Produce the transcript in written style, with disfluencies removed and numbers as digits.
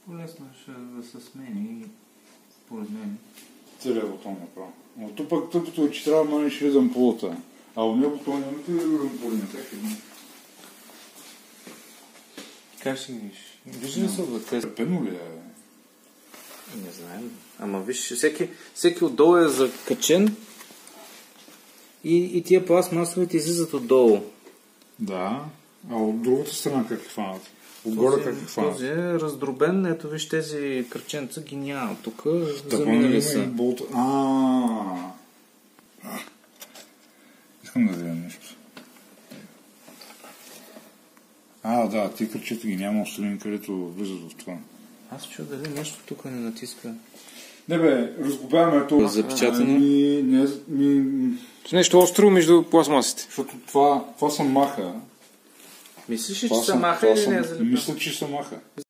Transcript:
По-лесно ще да се смени, според мен. Целият бутон направо. Но тук пък тъпото е, че трябва да маниш ред ампулата. А у него бутон нямате ли ампулата? Как ще видиш? Виж ли са в Пено ли е? Не знаем. Ама виж, всеки отдолу е закачен и тия пластмасовите излизат отдолу. Да. А от другата страна как е хванат? Отгоре как е хванат? Този е раздробен. Ето виж, тези кръченца ги няма тук. Заминали са. Искам да видя нещо. Да, тия кръчета ги няма острани, където влизат в това. Аз чуя дали нещо тук не натиска. Не бе, разглобяваме това. Запечатано. С нещо остро между пластмасите. Защото това са маха. Мислиш ли, че са маха или не е залепено? Мисля, че са маха.